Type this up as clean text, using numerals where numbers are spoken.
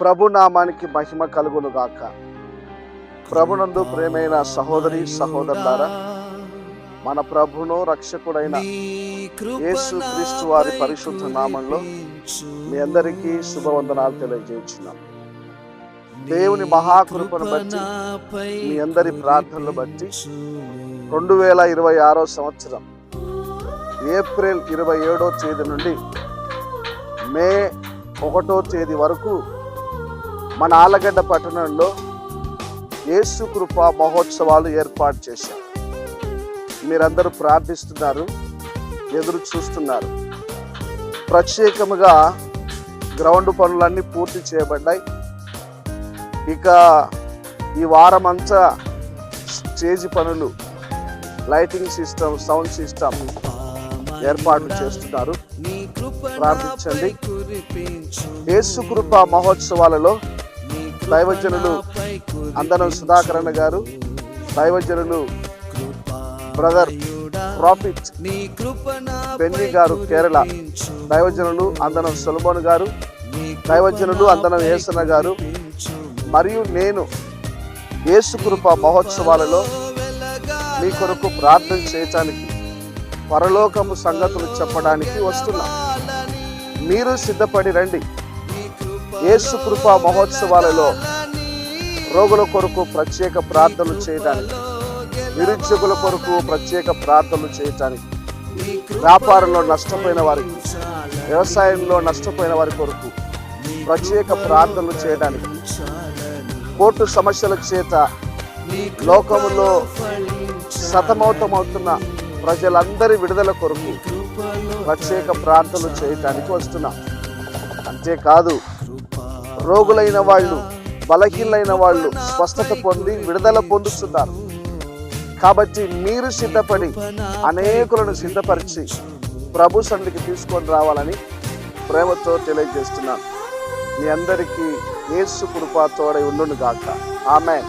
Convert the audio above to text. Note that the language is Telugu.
ప్రభు నామానికి మహిమ కలుగును గాక. ప్రభునందు ప్రేమైన సహోదరి సహోదరులారా, మన ప్రభును రక్షకుడైన యేసు క్రీస్తు వారి పరిశుద్ధ నామంలో మీ అందరికీ శుభవందనాలు తెలియజేస్తున్నాం. దేవుని మహాకృపను బట్టి, మీ అందరి ప్రార్థనలు బట్టి 2026 సంవత్సరం ఏప్రిల్ 27వ తేదీ నుండి మే 1వ తేదీ వరకు మన ఆలగడ్డ పట్టణంలో యేసు కృపా మహోత్సవాలు ఏర్పాటు చేశారు. మీరందరూ ప్రార్థిస్తున్నారు, ఎదురు చూస్తున్నారు. ప్రత్యేకముగా గ్రౌండ్ పనులన్నీ పూర్తి చేయబడ్డాయి. ఇక ఈ వారమంతా స్టేజ్ పనులు, లైటింగ్ సిస్టమ్, సౌండ్ సిస్టమ్ ఏర్పాటు చేస్తున్నారు. ప్రార్థించండి. యేసు కృపా మహోత్సవాలలో దైవజనులు అందనం సుధాకరణ గారు, దైవజనులు బ్రదర్ ప్రాఫిట్ బెన్నీ గారు కేరళ, దైవజనులు అందనం సొలొమోన్ గారు, దైవజనులు అందనం యేసన్న గారు మరియు నేను యేసు కృపా మహోత్సవాలలో మీ కొరకు ప్రార్థన చేయటానికి, పరలోకము సంగతులు చెప్పడానికి వస్తున్నాం. మీరు సిద్ధపడి రండి. యేసు కృపా మహోత్సవాలలో రోగుల కొరకు ప్రత్యేక ప్రార్థనలు చేయడానికి, నిరుద్యోగుల కొరకు ప్రత్యేక ప్రార్థనలు చేయటానికి, వ్యాపారంలో నష్టపోయిన వారికి, వ్యవసాయంలో నష్టపోయిన వారి కొరకు ప్రత్యేక ప్రార్థనలు చేయడానికి, కోర్టు సమస్యల చేత లోకములో సతమతమవుతున్న ప్రజలందరి విడుదల కొరకు ప్రత్యేక ప్రార్థనలు చేయటానికి వస్తున్నాం. అంతేకాదు, రోగులైన వాళ్ళు, బలహీనైన వాళ్ళు స్వస్థత పొంది విడుదల పొందుతున్నారు. కాబట్టి మీరు సిద్ధపడి అనేకులను సిద్ధపరిచి ప్రభు సన్నిధికి తీసుకొని రావాలని ప్రేమతో తెలియజేస్తున్నాను. మీ అందరికీ యేసు కృప తోడై ఉండును గాక. ఆమేన్.